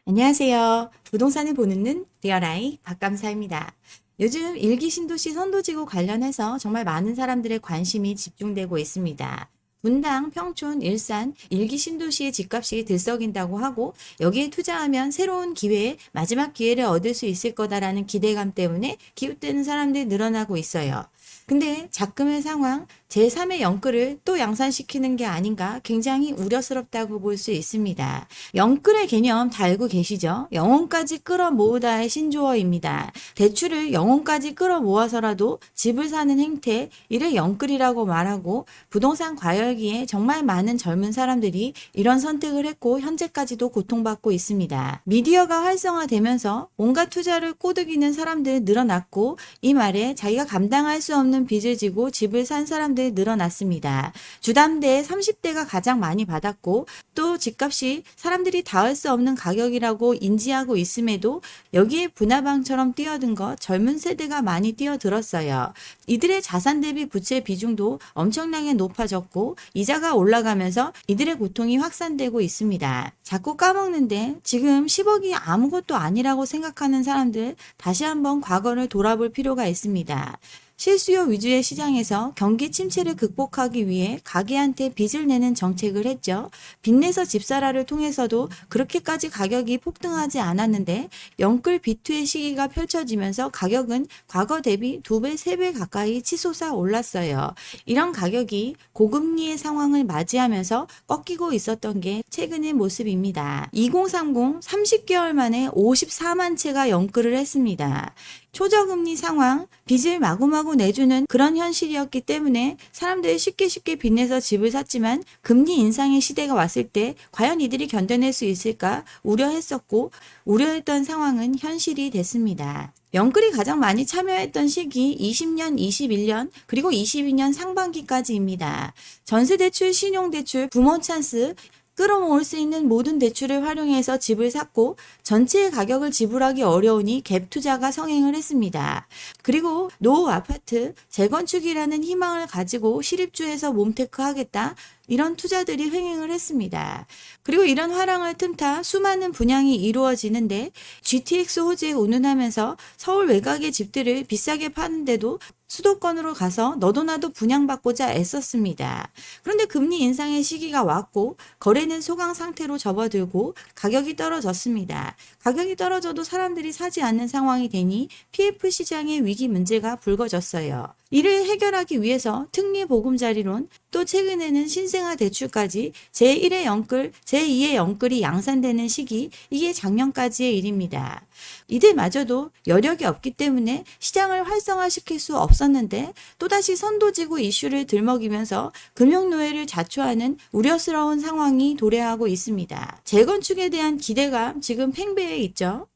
안녕하세요. 부동산을 보는 눈 리얼아이 박감사입니다. 요즘 일기 신도시 선도지구 관련해서 정말 많은 사람들의 관심이 집중되고 있습니다. 분당, 평촌, 일산, 일기 신도시의 집값이 들썩인다고 하고 여기에 투자하면 새로운 기회에 마지막 기회를 얻을 수 있을 거다라는 기대감 때문에 기웃대는 사람들이 늘어나고 있어요. 근데 작금의 상황, 제3의 영끌을 또 양산시키는 게 아닌가 굉장히 우려스럽다고 볼 수 있습니다. 영끌의 개념 다 알고 계시죠? 영혼까지 끌어모으다의 신조어입니다. 대출을 영혼까지 끌어모아서라도 집을 사는 행태, 이를 영끌이라고 말하고 부동산 과열기에 정말 많은 젊은 사람들이 이런 선택을 했고 현재까지도 고통받고 있습니다. 미디어가 활성화되면서 온갖 투자를 꼬드기는 사람들 늘어났고 이 말에 자기가 감당할 수 없는 빚을 지고 집을 산 사람들 늘어났습니다. 주담대 30대가 가장 많이 받았고 또 집값이 사람들이 닿을 수 없는 가격이라고 인지하고 있음에도 여기에 분화방처럼 뛰어든 것 젊은 세대가 많이 뛰어들었어요. 이들의 자산 대비 부채 비중도 엄청나게 높아졌고 이자가 올라가면서 이들의 고통이 확산되고 있습니다. 자꾸 까먹는데 지금 10억이 아무것도 아니라고 생각하는 사람들 다시 한번 과거를 돌아볼 필요가 있습니다. 실수요 위주의 시장에서 경기 침체를 극복하기 위해 가게한테 빚을 내는 정책을 했죠. 빚내서 집사라를 통해서도 그렇게까지 가격이 폭등하지 않았는데 영끌 비투의 시기가 펼쳐지면서 가격은 과거 대비 2배, 3배 가까이 치솟아 올랐어요. 이런 가격이 고금리의 상황을 맞이하면서 꺾이고 있었던 게 최근의 모습입니다. 2030 30개월 만에 54만 채가 영끌을 했습니다. 초저금리 상황, 빚을 마구마구 내주는 그런 현실이었기 때문에 사람들이 쉽게 빚내서 집을 샀지만 금리 인상의 시대가 왔을 때 과연 이들이 견뎌낼 수 있을까 우려했었고 우려했던 상황은 현실이 됐습니다. 영끌이 가장 많이 참여했던 시기 20년, 21년, 그리고 22년 상반기까지입니다. 전세대출, 신용대출, 부모 찬스, 끌어모을 수 있는 모든 대출을 활용해서 집을 샀고 전체의 가격을 지불하기 어려우니 갭 투자가 성행을 했습니다. 그리고 노후 아파트 재건축이라는 희망을 가지고 시립주에서 몸테크 하겠다. 이런 투자들이 횡행을 했습니다. 그리고 이런 화랑을 틈타 수많은 분양이 이루어지는데 GTX 호재에 운운하면서 서울 외곽의 집들을 비싸게 파는데도 수도권으로 가서 너도 나도 분양받고자 애썼습니다. 그런데 금리 인상의 시기가 왔고 거래는 소강 상태로 접어들고 가격이 떨어졌습니다. 가격이 떨어져도 사람들이 사지 않는 상황이 되니 PF 시장의 위기 문제가 불거졌어요. 이를 해결하기 위해서 특례보금자리론 또 최근에는 신생아 대출까지 제1의 영끌, 제2의 영끌이 양산되는 시기 이게 작년까지의 일입니다. 이들마저도 여력이 없기 때문에 시장을 활성화시킬 수 없었는데 또다시 선도지구 이슈를 들먹이면서 금융노예를 자초하는 우려스러운 상황이 도래하고 있습니다. 재건축에 대한 기대감 지금 팽배해 있죠.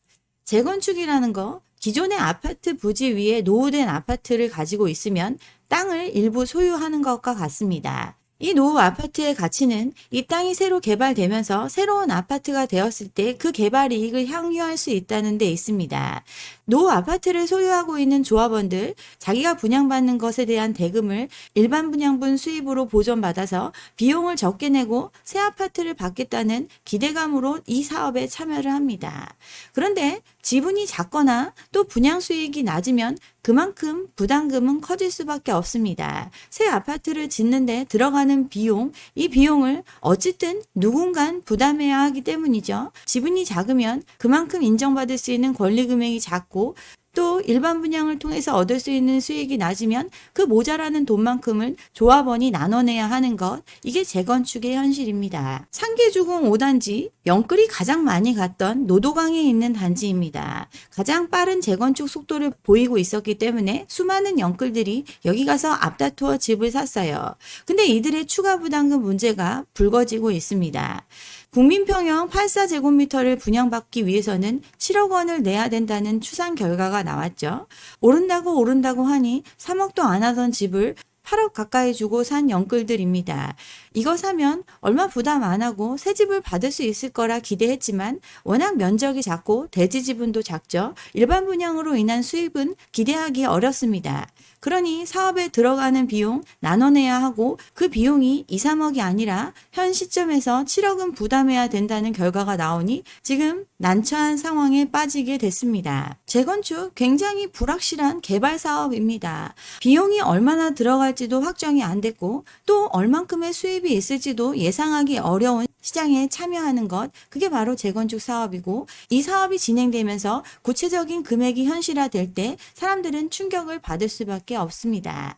재건축이라는 거 기존의 아파트 부지 위에 노후된 아파트를 가지고 있으면 땅을 일부 소유하는 것과 같습니다. 이 노후 아파트의 가치는 이 땅이 새로 개발되면서 새로운 아파트가 되었을 때 그 개발 이익을 향유할 수 있다는 데 있습니다. 노후 아파트를 소유하고 있는 조합원들, 자기가 분양받는 것에 대한 대금을 일반 분양분 수입으로 보전받아서 비용을 적게 내고 새 아파트를 받겠다는 기대감으로 이 사업에 참여를 합니다. 그런데 지분이 작거나 또 분양 수익이 낮으면 그만큼 부담금은 커질 수밖에 없습니다. 새 아파트를 짓는데 들어가는 비용, 이 비용을 어쨌든 누군간 부담해야 하기 때문이죠. 지분이 작으면 그만큼 인정받을 수 있는 권리 금액이 작고 또 일반 분양을 통해서 얻을 수 있는 수익이 낮으면 그 모자라는 돈만큼을 조합원이 나눠내야 하는 것, 이게 재건축의 현실입니다. 상계주공 5단지, 영끌이 가장 많이 갔던 노도강에 있는 단지입니다. 가장 빠른 재건축 속도를 보이고 있었기 때문에 수많은 영끌들이 여기 가서 앞다투어 집을 샀어요. 근데 이들의 추가 부담금 문제가 불거지고 있습니다. 국민평형 84제곱미터를 분양받기 위해서는 7억 원을 내야 된다는 추산 결과가 나왔죠. 오른다고 하니 3억도 안 하던 집을 8억 가까이 주고 산 영끌들입니다. 이거 사면 얼마 부담 안 하고 새 집을 받을 수 있을 거라 기대했지만 워낙 면적이 작고 대지 지분도 작죠. 일반 분양으로 인한 수입은 기대하기 어렵습니다. 그러니 사업에 들어가는 비용 나눠내야 하고 그 비용이 2, 3억이 아니라 현 시점에서 7억은 부담해야 된다는 결과가 나오니 지금 난처한 상황에 빠지게 됐습니다. 재건축 굉장히 불확실한 개발 사업입니다. 비용이 얼마나 들어갈지도 확정이 안 됐고 또 얼만큼의 수입이 있을지도 예상하기 어려운 시장에 참여하는 것, 그게 바로 재건축 사업이고 이 사업이 진행되면서 구체적인 금액이 현실화될 때 사람들은 충격을 받을 수밖에 없습니다.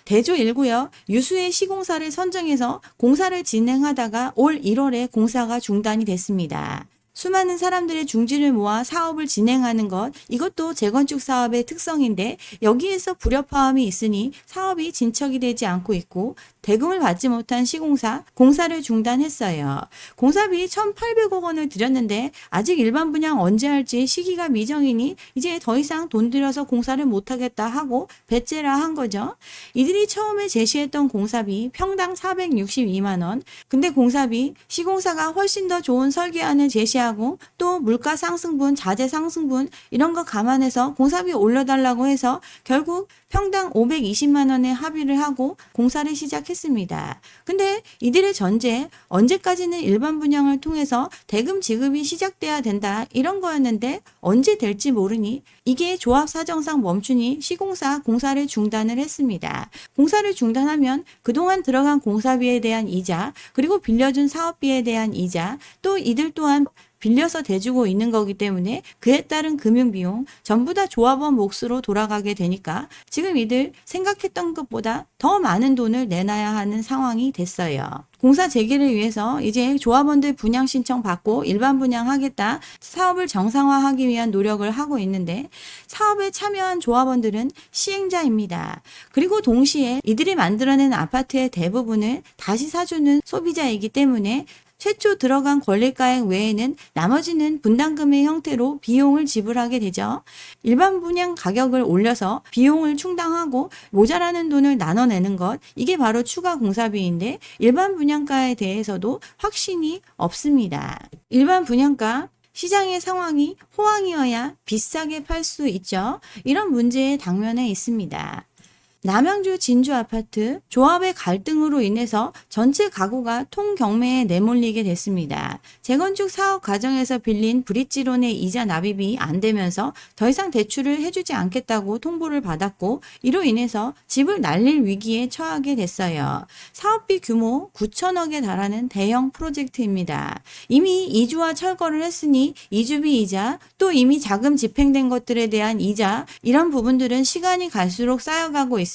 대조 1구역 유수의 시공사를 선정해서 공사를 진행하다가 올 1월에 공사가 중단이 됐습니다. 수많은 사람들의 중지를 모아 사업을 진행하는 것, 이것도 재건축 사업의 특성인데 여기에서 불협화음이 있으니 사업이 진척이 되지 않고 있고 대금을 받지 못한 시공사 공사를 중단했어요. 공사비 1,800억 원을 들였는데 아직 일반 분양 언제 할지 시기가 미정이니 이제 더 이상 돈 들여서 공사를 못하겠다 하고 배째라 한 거죠. 이들이 처음에 제시했던 공사비 평당 462만 원. 근데 공사비 시공사가 훨씬 더 좋은 설계안을 제시하고 또 물가 상승분, 자재 상승분 이런 거 감안해서 공사비 올려달라고 해서 결국 평당 520만 원에 합의를 하고 공사를 시작했습니다. 근데 이들의 전제 언제까지는 일반 분양을 통해서 대금 지급이 시작돼야 된다 이런 거였는데 언제 될지 모르니 이게 조합 사정상 멈추니 시공사 공사를 중단을 했습니다. 공사를 중단하면 그동안 들어간 공사비에 대한 이자 그리고 빌려준 사업비에 대한 이자 또 이들 또한 빌려서 대주고 있는 거기 때문에 그에 따른 금융비용 전부 다 조합원 몫으로 돌아가게 되니까 지금 이들 생각했던 것보다 더 많은 돈을 내놔야 하는 상황이 됐어요. 공사 재개를 위해서 이제 조합원들 분양 신청 받고 일반 분양하겠다 사업을 정상화하기 위한 노력을 하고 있는데 사업에 참여한 조합원들은 시행자입니다. 그리고 동시에 이들이 만들어낸 아파트의 대부분을 다시 사주는 소비자이기 때문에 최초 들어간 권리가액 외에는 나머지는 분담금의 형태로 비용을 지불하게 되죠. 일반 분양 가격을 올려서 비용을 충당하고 모자라는 돈을 나눠내는 것, 이게 바로 추가 공사비인데 일반 분양가에 대해서도 확신이 없습니다. 일반 분양가 시장의 상황이 호황이어야 비싸게 팔 수 있죠. 이런 문제에 당면해 있습니다. 남양주 진주 아파트 조합의 갈등으로 인해서 전체 가구가 통경매에 내몰리게 됐습니다. 재건축 사업 과정에서 빌린 브릿지론의 이자 납입이 안 되면서 더 이상 대출을 해주지 않겠다고 통보를 받았고 이로 인해서 집을 날릴 위기에 처하게 됐어요. 사업비 규모 9천억에 달하는 대형 프로젝트입니다. 이미 이주와 철거를 했으니 이주비 이자 또 이미 자금 집행된 것들에 대한 이자 이런 부분들은 시간이 갈수록 쌓여가고 있습니다.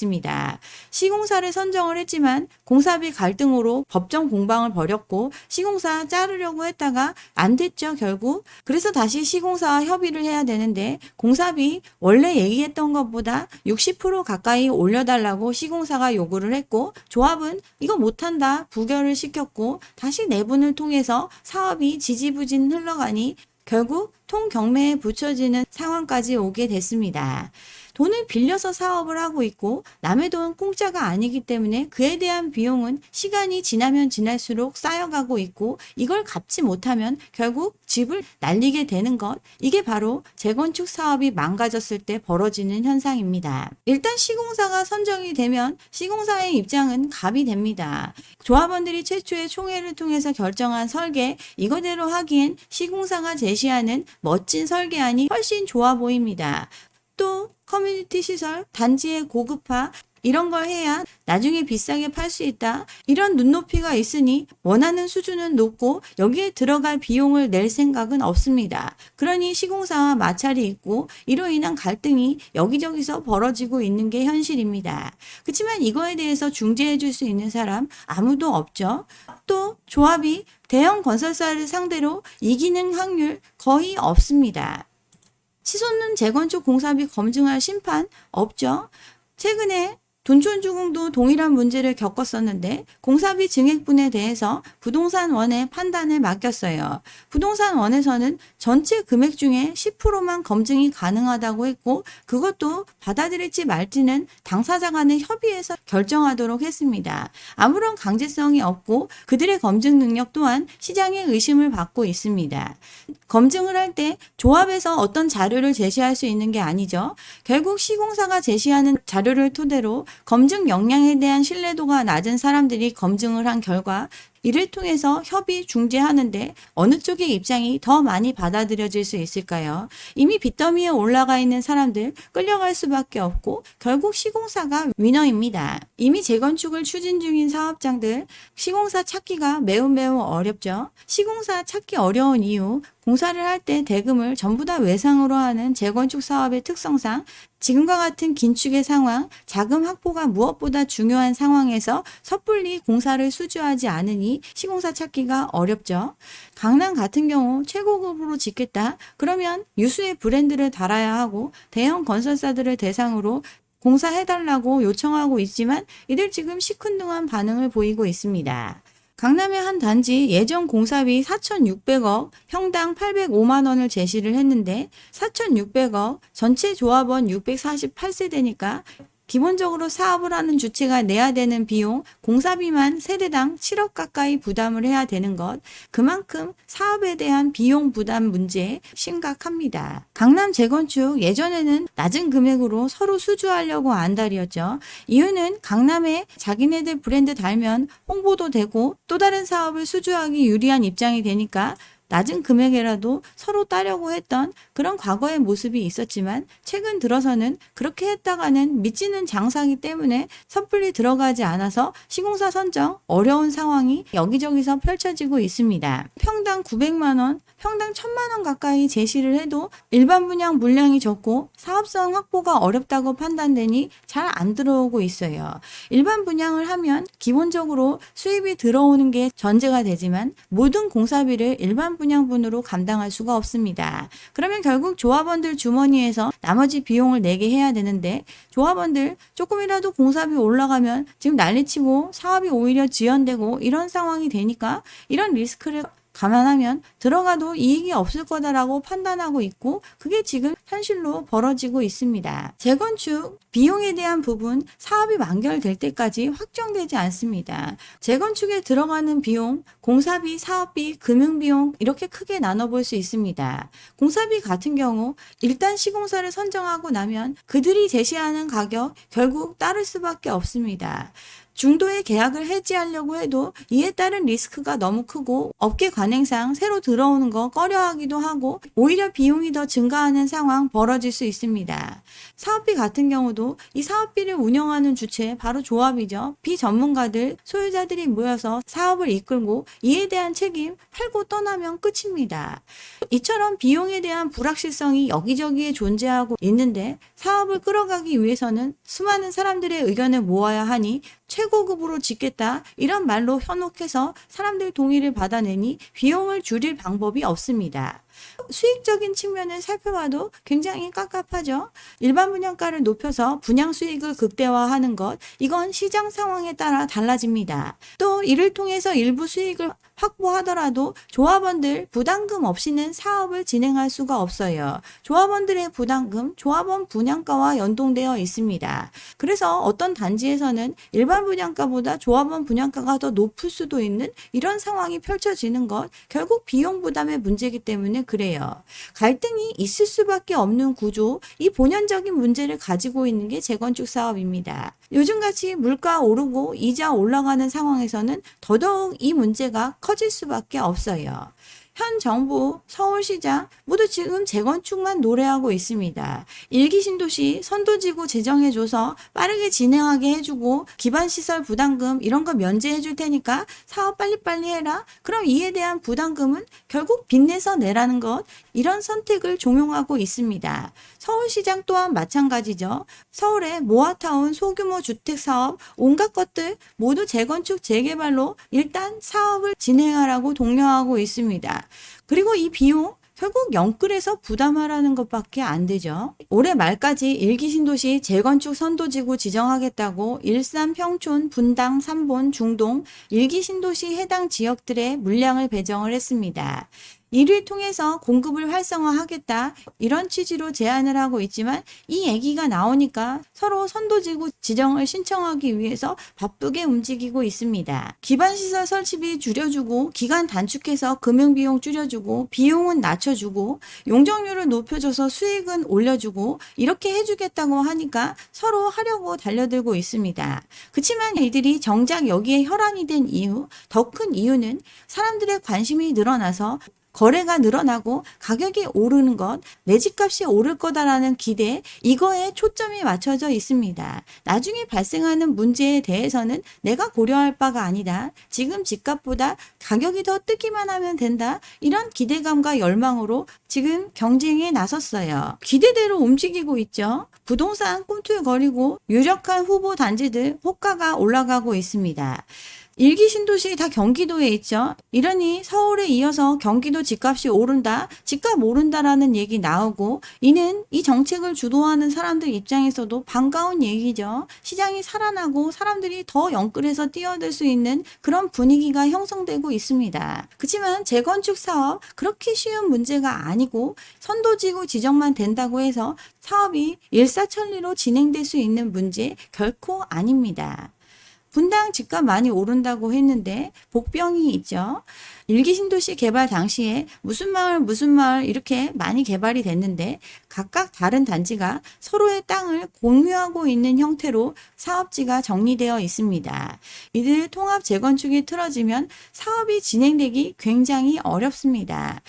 시공사를 선정을 했지만 공사비 갈등으로 법정 공방을 벌였고 시공사 자르려고 했다가 안 됐죠 결국. 그래서 다시 시공사와 협의를 해야 되는데 공사비 원래 얘기했던 것보다 60% 가까이 올려달라고 시공사가 요구를 했고 조합은 이거 못한다 부결을 시켰고 다시 내분을 통해서 사업이 지지부진 흘러가니 결국 통경매에 붙여지는 상황까지 오게 됐습니다. 돈을 빌려서 사업을 하고 있고 남의 돈 공짜가 아니기 때문에 그에 대한 비용은 시간이 지나면 지날수록 쌓여가고 있고 이걸 갚지 못하면 결국 집을 날리게 되는 것, 이게 바로 재건축 사업이 망가졌을 때 벌어지는 현상입니다. 일단 시공사가 선정이 되면 시공사의 입장은 갑이 됩니다. 조합원들이 최초의 총회를 통해서 결정한 설계 이거대로 하기엔 시공사가 제시하는 멋진 설계안이 훨씬 좋아 보입니다. 또 커뮤니티 시설, 단지의 고급화 이런 걸 해야 나중에 비싸게 팔 수 있다. 이런 눈높이가 있으니 원하는 수준은 높고 여기에 들어갈 비용을 낼 생각은 없습니다. 그러니 시공사와 마찰이 있고 이로 인한 갈등이 여기저기서 벌어지고 있는 게 현실입니다. 그렇지만 이거에 대해서 중재해 줄 수 있는 사람 아무도 없죠. 또 조합이 대형 건설사를 상대로 이기는 확률 거의 없습니다. 치솟는 재건축 공사비 검증할 심판 없죠. 최근에 둔촌주공도 동일한 문제를 겪었었는데 공사비 증액분에 대해서 부동산원의 판단을 맡겼어요. 부동산원에서는 전체 금액 중에 10%만 검증이 가능하다고 했고 그것도 받아들일지 말지는 당사자 간의 협의해서 결정하도록 했습니다. 아무런 강제성이 없고 그들의 검증 능력 또한 시장의 의심을 받고 있습니다. 검증을 할 때 조합에서 어떤 자료를 제시할 수 있는 게 아니죠. 결국 시공사가 제시하는 자료를 토대로 검증 역량에 대한 신뢰도가 낮은 사람들이 검증을 한 결과 이를 통해서 협의 중재하는데 어느 쪽의 입장이 더 많이 받아들여질 수 있을까요? 이미 빚더미에 올라가 있는 사람들 끌려갈 수밖에 없고 결국 시공사가 위너입니다. 이미 재건축을 추진 중인 사업장들 시공사 찾기가 매우 어렵죠. 시공사 찾기 어려운 이유 공사를 할 때 대금을 전부 다 외상으로 하는 재건축 사업의 특성상 지금과 같은 긴축의 상황, 자금 확보가 무엇보다 중요한 상황에서 섣불리 공사를 수주하지 않으니 시공사 찾기가 어렵죠. 강남 같은 경우 최고급으로 짓겠다. 그러면 유수의 브랜드를 달아야 하고 대형 건설사들을 대상으로 공사해달라고 요청하고 있지만 이들 지금 시큰둥한 반응을 보이고 있습니다. 강남의 한 단지 예전 공사비 4,600억, 평당 805만 원을 제시를 했는데 4,600억, 전체 조합원 648세대니까 기본적으로 사업을 하는 주체가 내야 되는 비용, 공사비만 세대당 7억 가까이 부담을 해야 되는 것, 그만큼 사업에 대한 비용 부담 문제 심각합니다. 강남 재건축 예전에는 낮은 금액으로 서로 수주하려고 안달이었죠. 이유는 강남에 자기네들 브랜드 달면 홍보도 되고 또 다른 사업을 수주하기 유리한 입장이 되니까 낮은 금액이라도 서로 따려고 했던 그런 과거의 모습이 있었지만 최근 들어서는 그렇게 했다가는 미치는 장사기 때문에 섣불리 들어가지 않아서 시공사 선정 어려운 상황이 여기저기서 펼쳐지고 있습니다. 평당 900만 원, 평당 1000만 원 가까이 제시를 해도 일반 분양 물량이 적고 사업성 확보가 어렵다고 판단되니 잘 안 들어오고 있어요. 일반 분양을 하면 기본적으로 수입이 들어오는 게 전제가 되지만 모든 공사비를 일반 분양분으로 감당할 수가 없습니다. 그러면 결국 조합원들 주머니에서 나머지 비용을 내게 해야 되는데 조합원들 조금이라도 공사비 올라가면 지금 난리치고 사업이 오히려 지연되고 이런 상황이 되니까 이런 리스크를 감안하면 들어가도 이익이 없을 거다라고 판단하고 있고 그게 지금 현실로 벌어지고 있습니다. 재건축 비용에 대한 부분 사업이 완결될 때까지 확정되지 않습니다. 재건축에 들어가는 비용, 공사비, 사업비, 금융비용 이렇게 크게 나눠볼 수 있습니다. 공사비 같은 경우 일단 시공사를 선정하고 나면 그들이 제시하는 가격 결국 따를 수밖에 없습니다. 중도의 계약을 해지하려고 해도 이에 따른 리스크가 너무 크고 업계 관행상 새로 들어오는 거 꺼려하기도 하고 오히려 비용이 더 증가하는 상황 벌어질 수 있습니다. 사업비 같은 경우도 이 사업비를 운영하는 주체 바로 조합이죠. 비전문가들, 소유자들이 모여서 사업을 이끌고 이에 대한 책임 팔고 떠나면 끝입니다. 이처럼 비용에 대한 불확실성이 여기저기에 존재하고 있는데 사업을 끌어가기 위해서는 수많은 사람들의 의견을 모아야 하니 최고급으로 짓겠다 이런 말로 현혹해서 사람들 동의를 받아내니 비용을 줄일 방법이 없습니다. 수익적인 측면을 살펴봐도 굉장히 깝깝하죠. 일반 분양가를 높여서 분양 수익을 극대화하는 것, 이건 시장 상황에 따라 달라집니다. 또 이를 통해서 일부 수익을 확보하더라도 조합원들 부담금 없이는 사업을 진행할 수가 없어요. 조합원들의 부담금, 조합원 분양가와 연동되어 있습니다. 그래서 어떤 단지에서는 일반 분양가보다 조합원 분양가가 더 높을 수도 있는 이런 상황이 펼쳐지는 것, 결국 비용 부담의 문제이기 때문에 그래요. 갈등이 있을 수밖에 없는 구조, 이 본연적인 문제를 가지고 있는 게 재건축 사업입니다. 요즘같이 물가 오르고 이자 올라가는 상황에서는 더더욱 이 문제가 커질 수밖에 없어요. 현 정부, 서울시장 모두 지금 재건축만 노래하고 있습니다. 1기 신도시 선도지구 제정해줘서 빠르게 진행하게 해주고 기반시설 부담금 이런 거 면제해 줄 테니까 사업 빨리빨리 해라. 그럼 이에 대한 부담금은 결국 빚내서 내라는 것, 이런 선택을 종용하고 있습니다. 서울시장 또한 마찬가지죠. 서울의 모아타운 소규모 주택사업 온갖 것들 모두 재건축 재개발로 일단 사업을 진행하라고 독려하고 있습니다. 그리고 이 비용 결국 영끌에서 부담하라는 것밖에 안 되죠. 올해 말까지 일기 신도시 재건축 선도지구 지정하겠다고 일산, 평촌, 분당, 삼본, 중동 일기 신도시 해당 지역들의 물량을 배정을 했습니다. 이를 통해서 공급을 활성화하겠다 이런 취지로 제안을 하고 있지만 이 얘기가 나오니까 서로 선도지구 지정을 신청하기 위해서 바쁘게 움직이고 있습니다. 기반시설 설치비 줄여주고 기간 단축해서 금융비용 줄여주고 비용은 낮춰주고 용적률을 높여줘서 수익은 올려주고 이렇게 해주겠다고 하니까 서로 하려고 달려들고 있습니다. 그렇지만 이들이 정작 여기에 혈안이 된 이유, 더 큰 이유는 사람들의 관심이 늘어나서 거래가 늘어나고 가격이 오르는 것, 내 집값이 오를 거다라는 기대, 이거에 초점이 맞춰져 있습니다. 나중에 발생하는 문제에 대해서는 내가 고려할 바가 아니다. 지금 집값보다 가격이 더 뜨기만 하면 된다. 이런 기대감과 열망으로 지금 경쟁에 나섰어요. 기대대로 움직이고 있죠. 부동산 꿈틀거리고 유력한 후보 단지들 호가가 올라가고 있습니다. 일기 신도시 다 경기도에 있죠. 이러니 서울에 이어서 경기도 집값이 오른다, 집값 오른다라는 얘기 나오고 이는 이 정책을 주도하는 사람들 입장에서도 반가운 얘기죠. 시장이 살아나고 사람들이 더 영끌해서 뛰어들 수 있는 그런 분위기가 형성되고 있습니다. 그렇지만 재건축 사업 그렇게 쉬운 문제가 아니고 선도지구 지정만 된다고 해서 사업이 일사천리로 진행될 수 있는 문제 결코 아닙니다. 분당 집값 많이 오른다고 했는데 복병이 있죠. 일기 신도시 개발 당시에 무슨 마을 이렇게 많이 개발이 됐는데 각각 다른 단지가 서로의 땅을 공유하고 있는 형태로 사업지가 정리되어 있습니다. 이들 통합 재건축이 틀어지면 사업이 진행되기 굉장히 어렵습니다.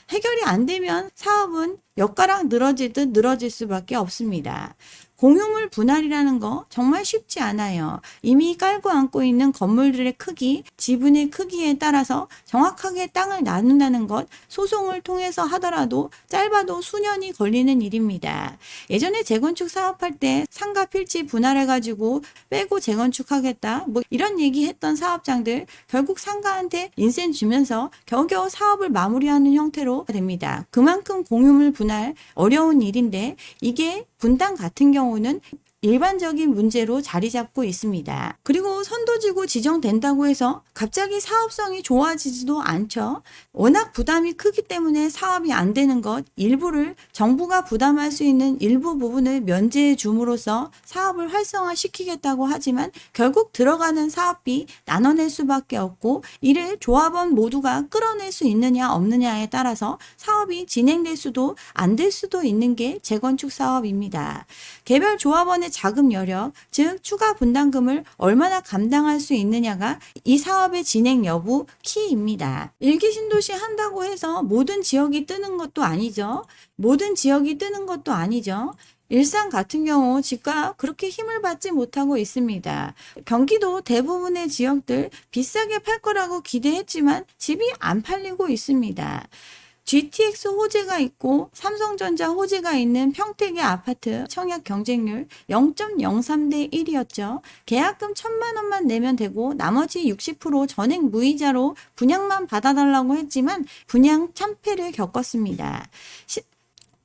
해결이 안 되면 사업은 엿가락 늘어지듯 늘어질 수밖에 없습니다. 공유물 분할이라는 거 정말 쉽지 않아요. 이미 깔고 앉고 있는 건물들의 크기, 지분의 크기에 따라서 정확하게 땅을 나눈다는 것 소송을 통해서 하더라도 짧아도 수년이 걸리는 일입니다. 예전에 재건축 사업할 때 상가 필지 분할해가지고 빼고 재건축하겠다 뭐 이런 얘기했던 사업장들 결국 상가한테 인센 주면서 겨우겨우 사업을 마무리하는 형태로 됩니다. 그만큼 공유물 분할 어려운 일인데 이게 분당 같은 경우는 일반적인 문제로 자리 잡고 있습니다. 그리고 선도지구 지정된다고 해서 갑자기 사업성이 좋아지지도 않죠. 워낙 부담이 크기 때문에 사업이 안 되는 것 일부를 정부가 부담할 수 있는 일부 부분을 면제해 줌으로써 사업을 활성화시키겠다고 하지만 결국 들어가는 사업비 나눠낼 수밖에 없고 이를 조합원 모두가 끌어낼 수 있느냐 없느냐에 따라서 사업이 진행될 수도 안 될 수도 있는 게 재건축 사업입니다. 개별 조합원의 자금 여력, 즉 추가 분담금을 얼마나 감당할 수 있느냐가 이 사업의 진행 여부 키입니다. 일기 신도시 한다고 해서 모든 지역이 뜨는 것도 아니죠. 일산 같은 경우 집값 그렇게 힘을 받지 못하고 있습니다. 경기도 대부분의 지역들 비싸게 팔 거라고 기대했지만 집이 안 팔리고 있습니다. GTX 호재가 있고 삼성전자 호재가 있는 평택의 아파트 청약 경쟁률 0.03대 1이었죠. 계약금 1,000만 원만 내면 되고 나머지 60% 전액 무이자로 분양만 받아달라고 했지만 분양 참패를 겪었습니다.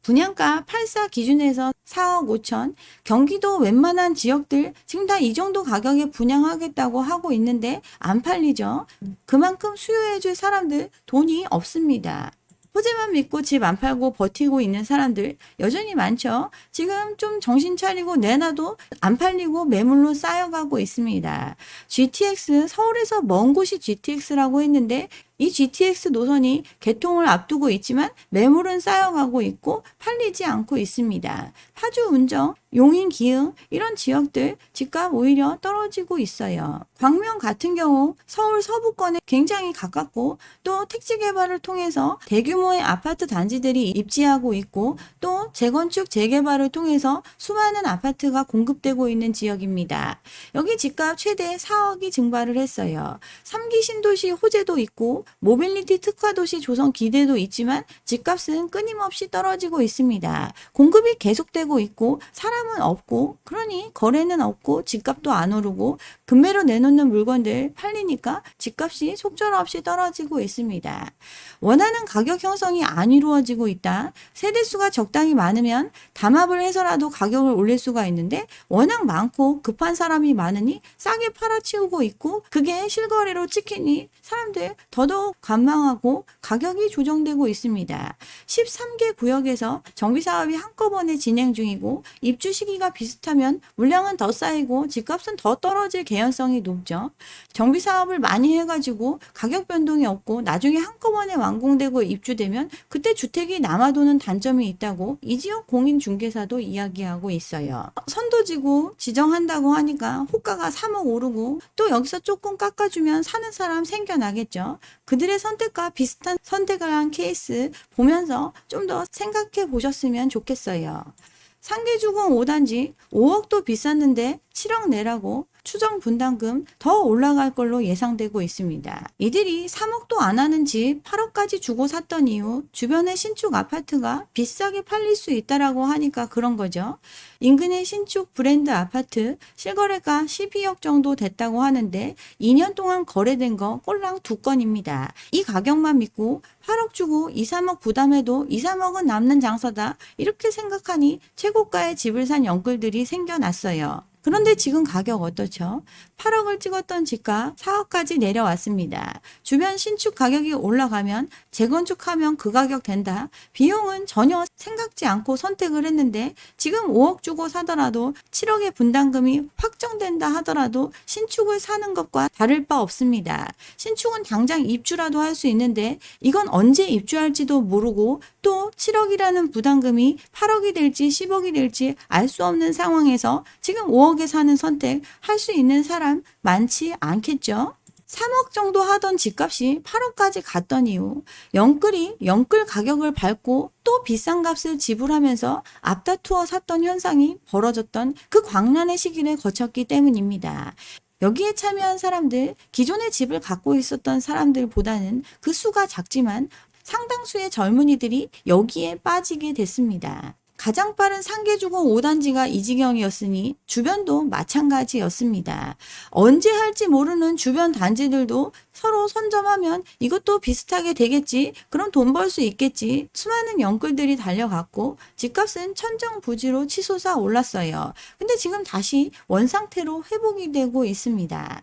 분양가 84 기준에서 4억 5천, 경기도 웬만한 지역들 지금 다 이 정도 가격에 분양하겠다고 하고 있는데 안 팔리죠. 그만큼 수요해줄 사람들 돈이 없습니다. 호재만 믿고 집 안 팔고 버티고 있는 사람들 여전히 많죠. 지금 좀 정신 차리고 내놔도 안 팔리고 매물로 쌓여가고 있습니다. GTX, 서울에서 먼 곳이 GTX라고 했는데 이 GTX 노선이 개통을 앞두고 있지만 매물은 쌓여가고 있고 팔리지 않고 있습니다. 파주, 운정, 용인, 기흥 이런 지역들 집값 오히려 떨어지고 있어요. 광명 같은 경우 서울 서부권에 굉장히 가깝고 또 택지 개발을 통해서 대규모의 아파트 단지들이 입지하고 있고 또 재건축 재개발을 통해서 수많은 아파트가 공급되고 있는 지역입니다. 여기 집값 최대 4억이 증발을 했어요. 3기 신도시 호재도 있고 모빌리티 특화도시 조성 기대도 있지만 집값은 끊임없이 떨어지고 있습니다. 공급이 계속되고 있고 사람은 없고 그러니 거래는 없고 집값도 안 오르고 금매로 내놓는 물건들 팔리니까 집값이 속절없이 떨어지고 있습니다. 원하는 가격 형성이 안 이루어지고 있다. 세대수가 적당히 많으면 담합을 해서라도 가격을 올릴 수가 있는데 워낙 많고 급한 사람이 많으니 싸게 팔아치우고 있고 그게 실거래로 찍히니 사람들 더더욱 관망하고 가격이 조정되고 있습니다. 13개 구역에서 정비사업이 한꺼번에 진행 중이고 입주 시기가 비슷하면 물량은 더 쌓이고 집값은 더 떨어질 개연성이 높죠. 정비사업을 많이 해가지고 가격 변동이 없고 나중에 한꺼번에 완공되고 입주되면 그때 주택이 남아도는 단점이 있다고 이 지역 공인중개사도 이야기하고 있어요. 선도지구 지정한다고 하니까 호가가 3억 오르고 또 여기서 조금 깎아주면 사는 사람 생겨나겠죠. 그들의 선택과 비슷한 선택을 한 케이스 보면서 좀 더 생각해 보셨으면 좋겠어요. 상계주공 5단지 5억도 비쌌는데 7억 내라고 추정 분담금 더 올라갈 걸로 예상되고 있습니다. 이들이 3억도 안 하는 집 8억까지 주고 샀던 이유 주변의 신축 아파트가 비싸게 팔릴 수 있다라고 하니까 그런 거죠. 인근의 신축 브랜드 아파트 실거래가 12억 정도 됐다고 하는데 2년 동안 거래된 거 꼴랑 2건입니다. 이 가격만 믿고 8억 주고 2, 3억 부담해도 2, 3억은 남는 장사다 이렇게 생각하니 최고가의 집을 산 영끌들이 생겨났어요. 그런데 지금 가격 어떻죠? 8억을 찍었던 집가 4억까지 내려왔습니다. 주변 신축 가격이 올라가면 재건축하면 그 가격 된다. 비용은 전혀 생각지 않고 선택을 했는데 지금 5억 주고 사더라도 7억의 분담금이 확정된다 하더라도 신축을 사는 것과 다를 바 없습니다. 신축은 당장 입주라도 할 수 있는데 이건 언제 입주할지도 모르고 또 7억이라는 부담금이 8억이 될지 10억이 될지 알 수 없는 상황에서 지금 5억에 사는 선택 할 수 있는 사람 많지 않겠죠? 3억 정도 하던 집값이 8억까지 갔던 이유 영끌이 영끌 가격을 밟고 또 비싼 값을 지불하면서 앞다투어 샀던 현상이 벌어졌던 그 광란의 시기를 거쳤기 때문입니다. 여기에 참여한 사람들, 기존의 집을 갖고 있었던 사람들보다는 그 수가 작지만 상당수의 젊은이들이 여기에 빠지게 됐습니다. 가장 빠른 상계주공 5단지가 이 지경이었으니 주변도 마찬가지였습니다. 언제 할지 모르는 주변 단지들도 서로 선점하면 이것도 비슷하게 되겠지. 그럼 돈 벌 수 있겠지. 수많은 영끌들이 달려갔고 집값은 천정부지로 치솟아 올랐어요. 근데 지금 다시 원상태로 회복이 되고 있습니다.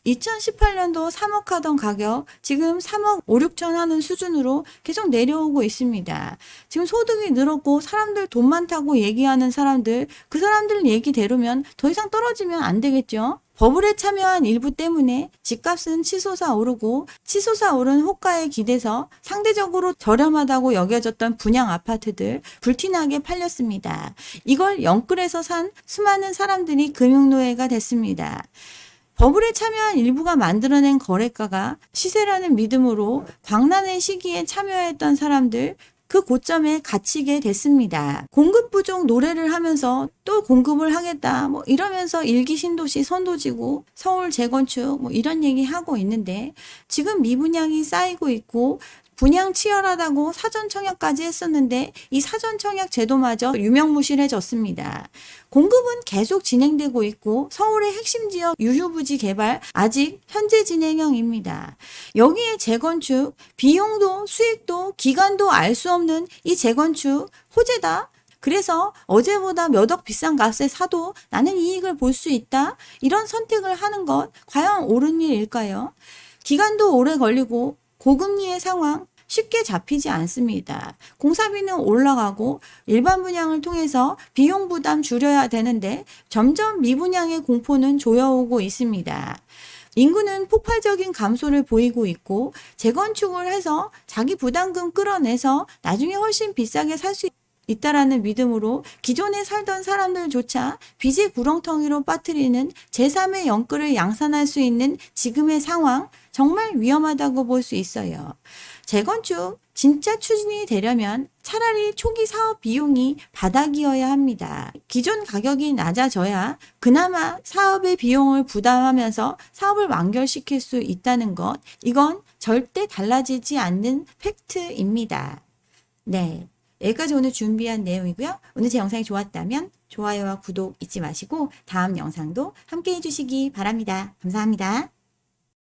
2018년도 3억 하던 가격 지금 3억 5, 6천 하는 수준으로 계속 내려오고 있습니다. 지금 소득이 늘었고 사람들 돈 많다고 얘기하는 사람들 그 사람들 얘기대로면 더 이상 떨어지면 안 되겠죠. 버블에 참여한 일부 때문에 집값은 치솟아 오르고 치솟아 오른 호가에 기대서 상대적으로 저렴하다고 여겨졌던 분양 아파트들 불티나게 팔렸습니다. 이걸 영끌에서 산 수많은 사람들이 금융노예가 됐습니다. 버블에 참여한 일부가 만들어낸 거래가가 시세라는 믿음으로 광란의 시기에 참여했던 사람들 그 고점에 갇히게 됐습니다. 공급 부족 노래를 하면서 또 공급을 하겠다 이러면서 일기 신도시 선도지구 서울 재건축 이런 얘기 하고 있는데 지금 미분양이 쌓이고 있고 분양 치열하다고 사전 청약까지 했었는데 이 사전 청약 제도마저 유명무실해졌습니다. 공급은 계속 진행되고 있고 서울의 핵심 지역 유휴부지 개발 아직 현재 진행형입니다. 여기에 재건축, 비용도 수익도 기간도 알 수 없는 이 재건축 호재다. 그래서 어제보다 몇 억 비싼 값에 사도 나는 이익을 볼 수 있다. 이런 선택을 하는 것 과연 옳은 일일까요? 기간도 오래 걸리고 고금리의 상황 쉽게 잡히지 않습니다. 공사비는 올라가고 일반 분양을 통해서 비용 부담 줄여야 되는데 점점 미분양의 공포는 조여오고 있습니다. 인구는 폭발적인 감소를 보이고 있고 재건축을 해서 자기 부담금 끌어내서 나중에 훨씬 비싸게 살 수 있다라는 믿음으로 기존에 살던 사람들조차 빚의 구렁텅이로 빠뜨리는 제3의 영끌을 양산할 수 있는 지금의 상황, 정말 위험하다고 볼 수 있어요. 재건축 진짜 추진이 되려면 차라리 초기 사업 비용이 바닥이어야 합니다. 기존 가격이 낮아져야 그나마 사업의 비용을 부담하면서 사업을 완결시킬 수 있다는 것, 이건 절대 달라지지 않는 팩트입니다. 네. 여기까지 오늘 준비한 내용이고요. 오늘 제 영상이 좋았다면 좋아요와 구독 잊지 마시고 다음 영상도 함께 해주시기 바랍니다. 감사합니다.